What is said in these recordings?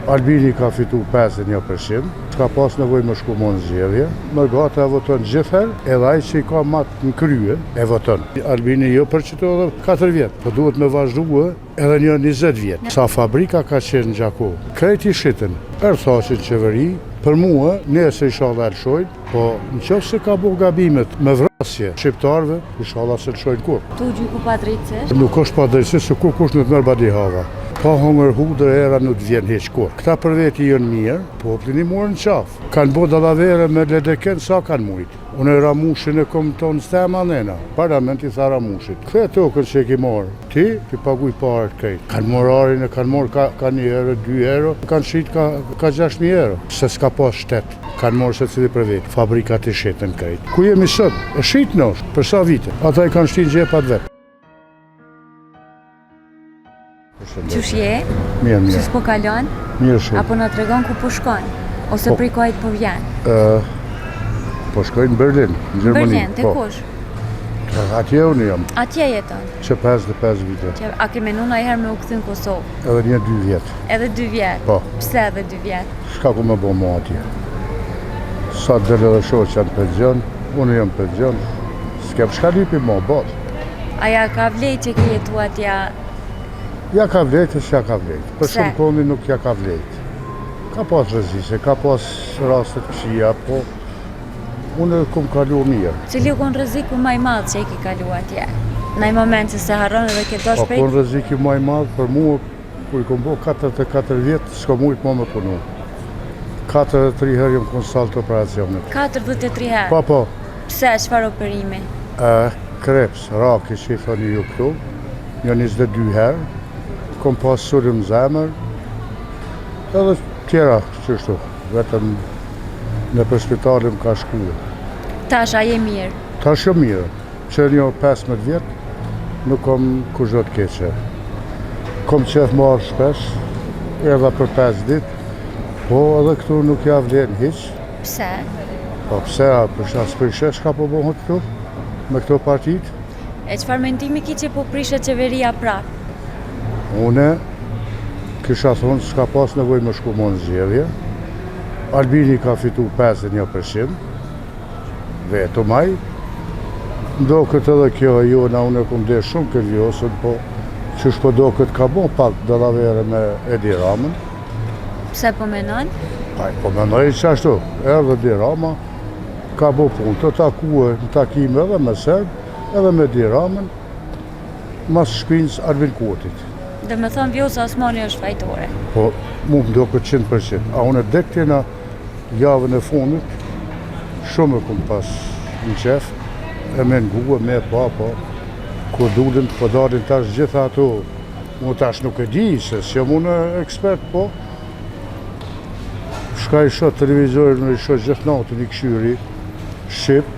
Albini ka fitu 51%, ka pas nevojë me shku në zgjedhje. Mërgata e voton gjithher, edhe ai që i ka matë në krye e voton. Albini jo për që të edhe 4 vjetë, po duhet me vazhdue edhe një 20 vjetë. Sa fabrika ka qenë në Gjako, krejti shiten, thashin qeveri, për mua, nëse inshallah lëshojnë, po në qoftë se ka bo gabimet me vrasje shqiptarve, inshallah se lëshojnë kur. Tu gjyku pa drejtësisht? Nuk është pa drejtësisht, se kush në të mërë badi hava. Pa hongër hudër era nuk vjen heq kur. Këta për veti jënë mirë, poplin i morën qafë. Kanë bo dalavere me ledeken sa kanë mujtë. Unë e Ramushin e kom tonë stema nena, parlament i tha Ramushit. Këthe tokën që e ki morë, ti paguj parët krejt. Kanë morarin e kanë morë ka 1 euro, 2 euro, kanë shit ka 6.000 euro. Se s'ka pas shtetë, kanë morë se cili për vetë, fabrikat i shetën krejt. Ku jemi sot? E shit në është, për sa vite. Ata i kanë shtin gjepat vetë. Qysh je? Mirë. Qysh po kalon? Mirë shumë. Apo në tregon ku po shkon? Ose prej kujt po vjen? Po shkojnë në Berlin, në Gjermani. Berlin, te kush? Atje unë jam. Atje jeton? Që 55 vite. A ke menu ndonjëherë me u kthy në Kosovë? Edhe 2 vjetë. Edhe 2 vjetë? Po. Pse edhe 2 vjetë? Shka ku me bo mo atje. Sa të dhe shohë që janë penzion, unë jam penzion, s'kem shka lipi mo, bot. Aja ka vlejt që ke jetu atja? Ja ka vlejt e s'ja ka vlejt. Për shumë kondi nuk ja ka vlejt. Ka pas rëzise, ka pas rastet këshia, po unë kom kalu mirë. Cili u konë rreziku maj madhë që i ki kalu atje? Në i moment që se harron edhe ke dosh pejt? Po konë rreziku maj madhë për mua, kur i kom bo 44 vjetë, s'ko mujtë më me punu. 43 herë jëmë konë saltë operacionit. 43 herë? Po. Pse, çfarë operimi? Kreps, raki që i thoni ju këtu, një 22 herë, kom pas surim zemër, edhe tjera qështu, vetëm në për spitalin ka shku. Tash a je mirë? Tash jo mirë, që një 15 vjetë, nuk kom kushtot keqe. Kom qef marë shpesh, edhe për 5 ditë, po edhe këtu nuk ja vlen hiq. Pse? Po pse, as për shesh ka po bohët këtu, me këto partit. E çfarë mendimi ki që po prishe qeveria prap? Une, kisha thonë s'ka pas nevoj me shku në zgjedhje. Albini ka fitu 51%, vetë maj. Do këtë edhe kjo jona, unë e kom dhe shumë këtë vjosën, po qësh po do këtë ka bon pak dalavere me Edi Ramën. Pse po menon? Po menoj që ashtu, erdhe Edi Rama, ka bo punë, të takue në takime edhe me Serb, edhe me Edi Ramën, mas shpinës Albin Kurtit. Dhe me thonë Vjosa Osmani është fajtore. Po, mu më do këtë 100%. A unë e dektina javën e fundit, shumë e kumë pas në qef, e me nguë, me po, kur dulin, po dalin tash gjitha ato, mu tash nuk e di, se s'jam unë ekspert, po, shka i shot televizorin, i shot gjithë natën i këshyri, Shqip,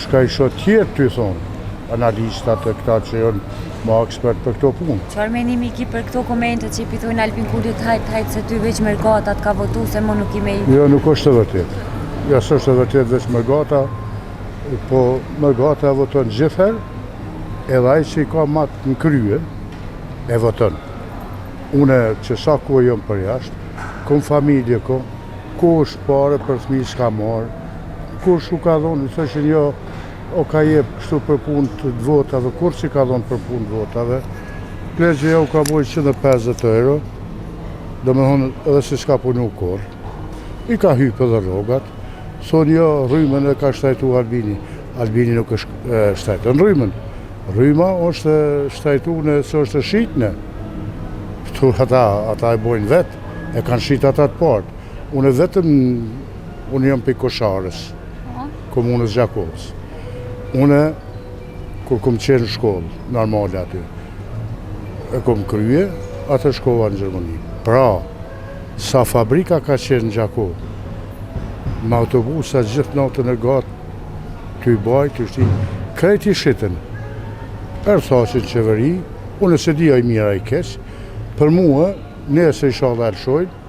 shka i shot tjerë të i thonë, analistat e këta që janë ma ekspert për këto punë. Çfarë mendimi ki për këto komente që i pitojnë Albin Kurtit hajt se ty veç Mërgata ka votu se mo nuk i me i... Jo, nuk është e vërtet. Ja, s'është e vërtet veç Mërgata, po Mërgata e voton gjithher, edhe ai që i ka matë në krye, e voton. Une që sa ku jom për jashtë, kom familje ku është pare për fëmijë s'ka marë, ku është u ka dhonë, në thëshin jo, o ka jep kështu për punë të votave, kur që ka dhonë për punë të votave, Plegje u ka bojë 150 euro, do me thonë edhe se s'ka punu kur. I ka hypë edhe rogat, thonë jo, rrymën e ka shtajtu Albini. Albini nuk është shtajtu në rrymën. Rryma është shtajtu nëse është shitne. Këtu ata e bojnë vetë, e kanë shit ata të partë. Unë jam për Kosharës, komunës Gjakovës. Une, kur kom qenë në shkollë, normale aty, e kom krye, atë shkova në Gjermani. Pra, sa fabrika ka qenë në Gjakovë, me autobusa gjithë natën e gatë, të i baj, të shti, krejti shiten. Thashin qeveri, unë se di aj mira i keq, për mua, nëse i shala lëshojnë,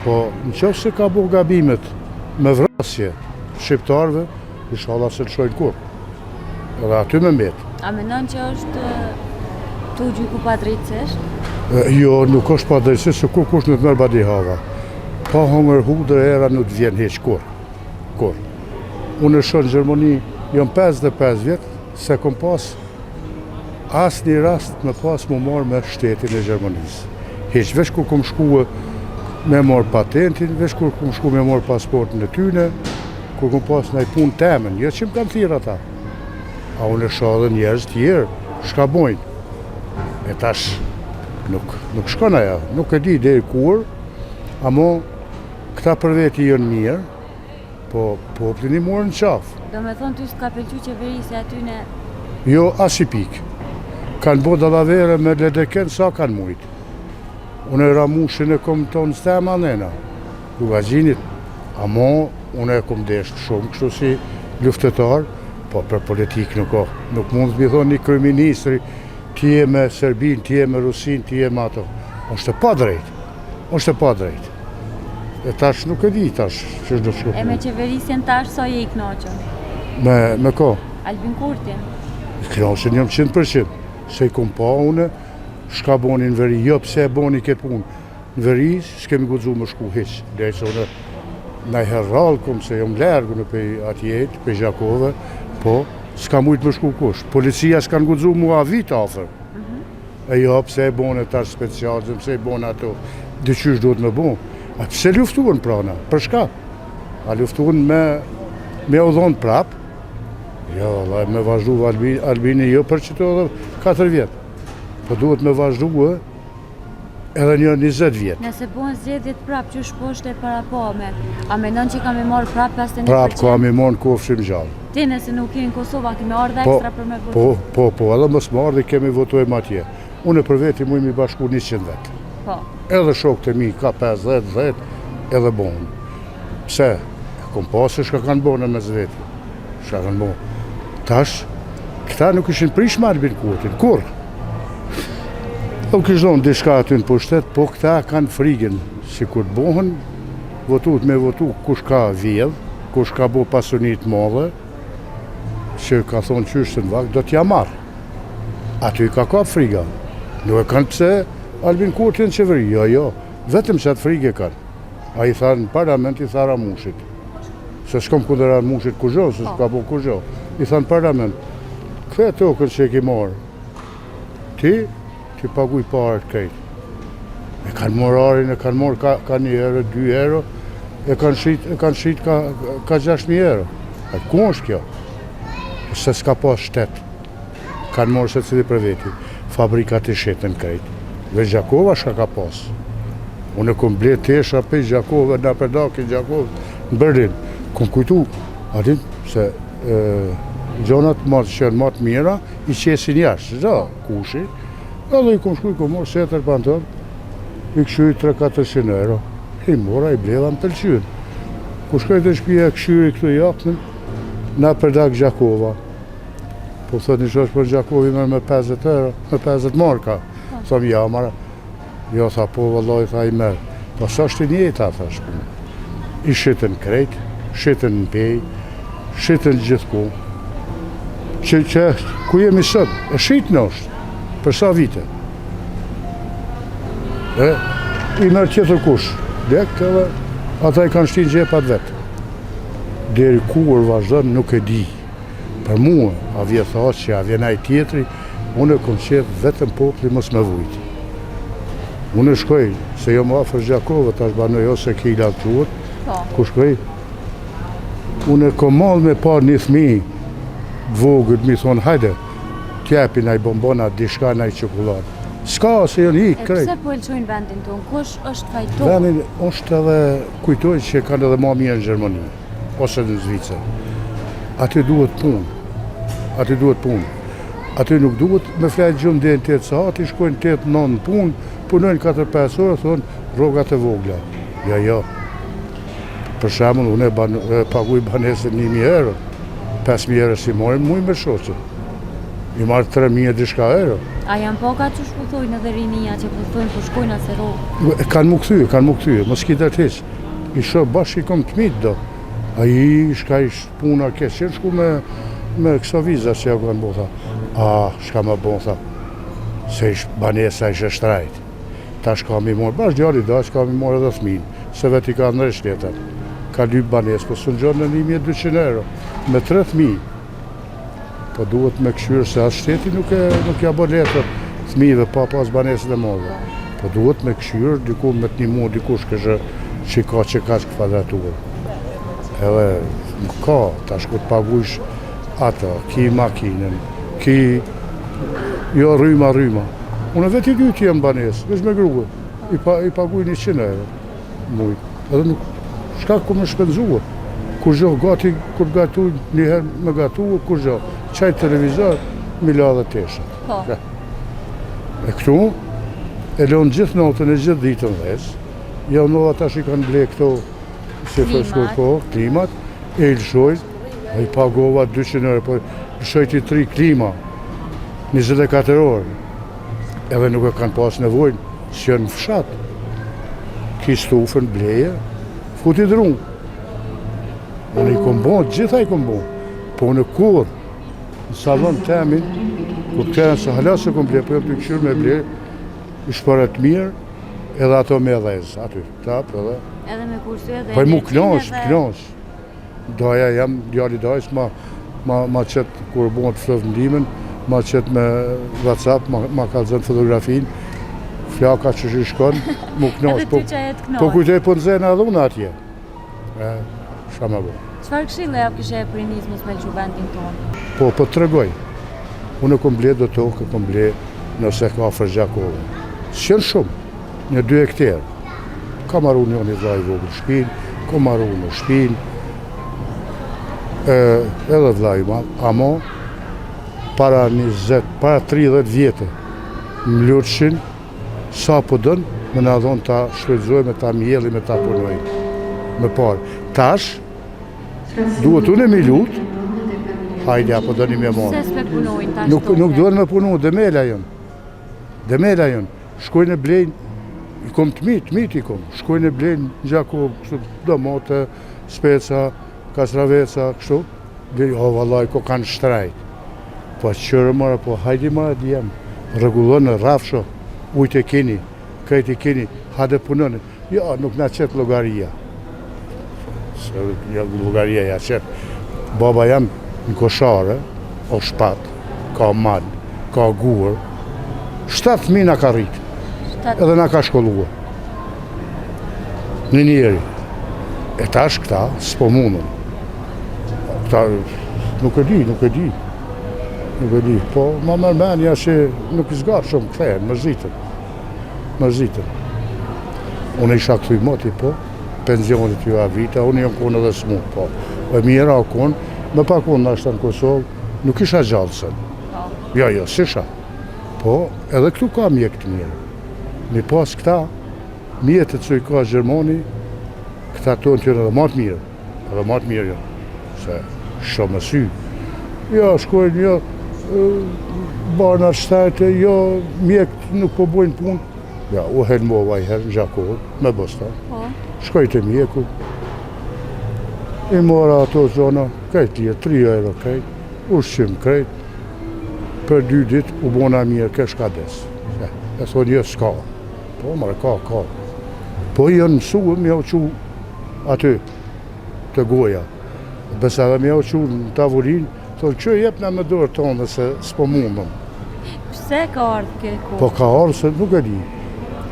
po në qoftë se ka bo gabimet me vrasje shqiptarve, i shala se lëshojnë kur. Edhe aty me mbetë. A menon që është tu gjyku pa drejtësisht? Jo, nuk është pa drejtësi se kush nuk merr badi hava. Pa hongër hudër era nuk të vjen hiç kur. Kur. Unë shoh në Gjermani, jam 55 vjet, se kom pas asnjë rast me pas më marrë me shtetin e Gjermanisë. Hiç veç kur kom shkuë me marrë patentin, veç kur kom shkuë me marrë pasportin e tyne, kur kom pas ndaj punë temën, jo që më kanë thirr ata. A unë shoh edhe njerëz tjerë, shka bojnë. E tash nuk shkon ajo, nuk e di deri kur, amo këta për veti janë mirë, po popllin i morën në qafë. Do me thonë ty s'ka pëlqy qeverisja aty në... Jo, as i pik. Kanë bo dallavere me ledeken sa kanë mujt. Unë e ramushin e kom tonë stema nena, lugazinit, amo unë e kom desht shumë kështu si luftetar, po për politik nuk o. Nuk mund të mi thonë një kryeministri, ti je me Serbin, ti je me Rusin, ti je me ato. është pa drejt. është pa drejt. E tash nuk e di tash që do shkoj. E me qeverisjen tash sa je i kënaqur? Me ko? Albin Kurtin? Kënaqur jam 100%. Se i kom pa une, shka boni në veri, jo pse e boni këtë punë. Në veri, s'kemi guxu më shku hiq. Dhejtë une, na herral kom se jam largu në pej atjet, pej Gjakove, po s'ka mujt më shku kush. Policia s'kan guxu mua vit afer. E jo pse e boni tash specialzëm, pse e boni ato, dyqysh duhet me bon. A pse luftuan prana? Për shka? A luftuan me udhon prap? Jo, me vazhdu Albini jo për që të edhe 4 vjet. Po duhet me vazhdu edhe një 20 vjet. Nëse bojnë zgjedhjet prap që shposhte para pome, a mendon që kam i marrë prap 51%? Prap kam i marrë në kofshim gjallë. Ti nëse nuk je në Kosovë, kemi ardhe ekstra për me votu? Po, edhe mos më ardhe kemi votojmë atje. Unë për veti mu mi bashku 100 vet. Po. Edhe shokët e mi ka 50, 10, edhe bonë. Pse? Kom pasë shka kanë bonë me zveti. Shka kanë bonë. Tash, këta nuk ishin prish me Albin Kurtin, kur? Nuk ishtë donë dishka aty në pushtet, po këta kanë frigën, si kur të bohën, votut me votu kush ka vjedh, kush ka bo pasunit madhe, që ka thonë qyshtë në vakë, do t'ja marë. Aty ka friga. Nuk e kanë pse Albin Kurtin në qeveri, jo, vetëm që atë frigë e kanë. A i tha në parlament, i tha Ramushit. Se s'kom kundër Ramushit kuzho, se s'ka bo kuzho. I tha në parlament, këthe tokën që e ki marë, ti paguj parët krejt. E kanë marë arin, e kanë marë ka 1 euro, 2 euro, e kanë shit ka 6.000 euro. E ku është kjo? Se s'ka pas shtet. Kanë marë se cili për veti. Fabrikat i shetën krejt. Ve Gjakova shka ka pas. Unë e kom ble tesha pe Gjakova, në pedaki Gjakova, në Berlin. Kom kujtu, atin se gjonat që janë matë mira, i qesin jashtë, zda, kushi. Edhe i kom shkuj, kom morë setër panton, i këshuj 300-400 euro. I mora, i bleva më të lëqyën. Ku shkoj të shpija këshyri këtu jakënën, në pedak Gjakova. Po thot një shosh për Gjakovi me 50 euro, me 50 marka. Thom ja, mara. Jo, tha po, vëlloj, tha i merë. Po sa është i njëta, tha shpun. I shitën krejt, shitën në pej, shitën gjithë ku. Që ku jemi sot, e shitën është, për sa vite. I merë tjetër kush, dekt edhe, ata i kanë shtinë gjepat vetë. Deri kur vazhdojnë nuk e di. Për mua, a vje thasë që a vjenaj tjetëri, unë e kom qefë vetëm popli mos me vujti. Unë e shkoj, se jo më afer Gjakove, tash banoj ose ki i laktuot, ku shkoj, unë e kom malë me par një thmi vogët, mi thonë, hajde, tjepi naj bombona, dishka naj qokullatë. Ska, se janë i krejt. E pse po e lëshojnë vendin tonë? Kush është fajtor? Vendin është edhe, kujtoj që kanë edhe ma mirë në Gjermani, ose në Zvicër. Aty duhet punë. Aty nuk duhet me flajtë gjumë dhe në 8 saat, i shkojnë 8-9 punë, punojnë 4-5 orë, thonë rrogat e vogla. Jo. Për shembull, unë e paguj banesën 1.000 euro, 5.000 euro si morim muj me shoqën. I marrë 3.000 dishka euro. A janë poka që shputhojnë edhe rinia që puthojnë për shkojnë asë rogë? Kanë mu këthyë, mos ki dërtë heq. I shë bashkë i kom të mitë do. A i shka ish puna kesë, që shku me këso viza që ja kanë bo, tha. A, shka me bo, tha, se ish banesa ish e shtrajt. Tash ka mi morë, bashkë djali dash ka mi morë edhe fëmin, se vetë i ka ndrej shtetat. Ka lyp banesë, po së në gjonë në 1.200 euro, me 3.000. Po duhet me këshyrë se as shteti nuk ja bë letër fëmijëve pa pas banesën e madhe. Po duhet me këshyrë, diku me të një dikush kështë që ka që kvadraturë. Edhe ka, tash ku të pagujsh ato, ki makinën, ki jo rryma. Unë vetë i dytë jem banesë, veç me gruë, i paguj 100 euro mujtë. Edhe nuk, shka ku me shpenzua. Kur gjohë gati, kur gatuj, njëherë me gatuë, kur gjohë. Qaj televizor, mila dhe tesha. E këtu, e lonë gjithë notën e gjithë ditën dhes, ja unova tash i kanë ble këto, si freskur po, klimat, e i lëshoj, e i pagova 200 euro, po lëshojti 3 klima, 24 orë. Edhe nuk e kanë pas nevojnë, që janë në fshat. Ki stufën, bleje, futi drunë. Unë i kom bon, gjitha i kom bon. Po në kur, në salon të temin, ku të kërën se halas e kom ble, po jam të këshyrë me ble, i shpërët mirë, edhe ato me dhez, aty, tap, edhe. Edhe me kursye dhe... Po i mu knosh. Doja jam, djali dajs, ma qëtë, kur bon të flëv ndimin, ma qëtë me WhatsApp, ma ka zënë fotografin, flaka që që shkon, mu knosh. Edhe ty që e të knosh. Po kujtoj po në zena edhe unë atje. Shama bo. Qëfar këshille ja kishe për rinizmës me lëgju vendin tonë? Po të tregoj. Unë kom ble do tokë, kom ble nëse ka Fërgjakove. S'qenë shumë, një 2 hektarë. Ka marru një zaj vogël shpinë, ka marru në shpinë, edhe vlaj ma, amo, para 30 vjetë, më lutëshin, sa po dënë, me në adhonë ta shfrytëzojme, ta mjeli, me ta punojnë. Me parë. Tash, duhet unë e mi lutë, hajde, apo dëni me morë. Se s'pe punojnë tash Nuk duhet me punu, demela jënë. Shkojnë e blejnë, i kom të mitë i kom. Shkojnë e blejnë në gjako, kështu, domote, speca, kasraveca, kështu. O, vallaj, ko kanë shtrajt. Po qërë mërë, po hajdi mërë djem. Regullonë në rafsho, ujtë e keni, krejt e keni, hade punënë. Ja, nuk na qëtë logaria. Se logaria ja qëtë. Baba jam në koshare, o shpat, ka malë, ka guër. 7.000 na ka rritë, edhe na ka shkollua. Në njeri. E tash këta, s'po mundën. Këta, nuk e di. Po, ma mërmenja që nuk i zgarë shumë këthejnë, mërzitën. Unë isha këtu i moti, po, pensionit ju a vita, unë jam konë edhe s'mu, po. E mira o konë, me pa konë nashtë në Kosovë, nuk isha gjallësën. Jo, s'isha. Po, edhe këtu ka mjek të mirë. Mi pas këta, mjetët që i ka Gjermoni, këta tonë të jënë edhe matë mirë jënë. Se shumë më sy. Jo, shkojnë, jo, barna shtajtë, jo, mjekët nuk po bojnë punë. Ja, u helmova i herë në Gjakovë, me Bostan. Shkoj të mjeku. I mora ato zona, krejt lje, 3 euro krejt, ushqim krejt. Për 2 ditë u bona mirë, kesh ka desë. E thonë, jo, s'ka. Po, mërë, ka. Po, jënë mësuë, mja u që aty, të goja. Besa dhe mja u që në tavolinë, thonë, që jepna me dorë tonë dhe se s'po mundëm. Pse ka ardhë kjo kohë? Po, ka ardhë se nuk e di.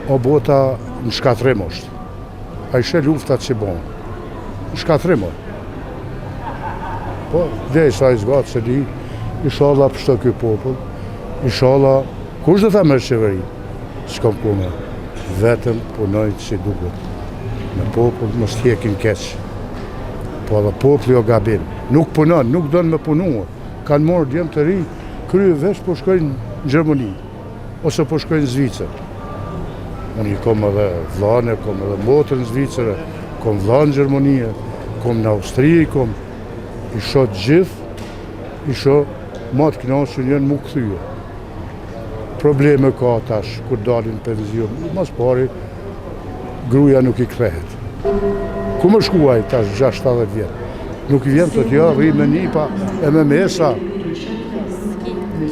O bota në shkatrim është. A ishe luftat që bonë. Në shkatrim është. Po, dhe i sa i zgatë se di, Inshallah pështo kjo popull, inshallah, kush dhe ta mërë qeveri? S'kom kume, vetëm punojnë si duket. Në popull mos t'jekin keq. Po dhe populli o gabim. Nuk punon, nuk donë me punua. Kanë morë djemë të ri, krye vesh po shkojnë në Gjermani, ose po shkojnë në Zvicër. Unë i kom edhe vlane, kom edhe motër në Zvicër, kom vlane në Gjermani, kom në Austri, kom i shot gjithë, i shot matë knasën jenë mu këthyë. Probleme ka tash, kur dalin penzion. Mas pari, gruja nuk i kthehet. Ku më shkuaj tash 6-7 vjetë? Nuk i vjen të tja, rri me nipa e me mesa.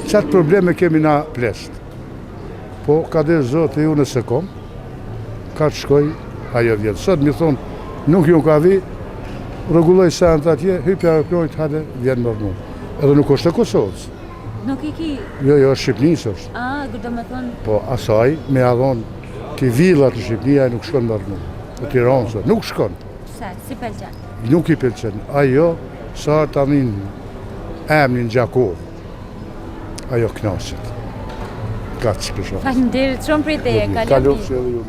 Qatë probleme kemi na plesht. Po, ka dhe zotë e ju nëse kom, ka të shkoj, ajo vjetë. Sot mi thonë, nuk ju ka vi, rregulloj sent atje, hypja e plojt, hajde, vjen më rënu. Edhe nuk është e Kosovës. Nuk i ki... Jo, Shqipnisë është. Do me thonë... Po asaj, me adhon, ti villat në Shqipnia nuk shkon më rënu. Në Tiranë, nuk shkon. Pse, si pëlqen? Nuk i pëlqen. Ajo, sa tanin emnin Gjakov. Ajo knaqet. Ka të shpesha. Faleminderit shumë për ide, Kalofshi edhe ju.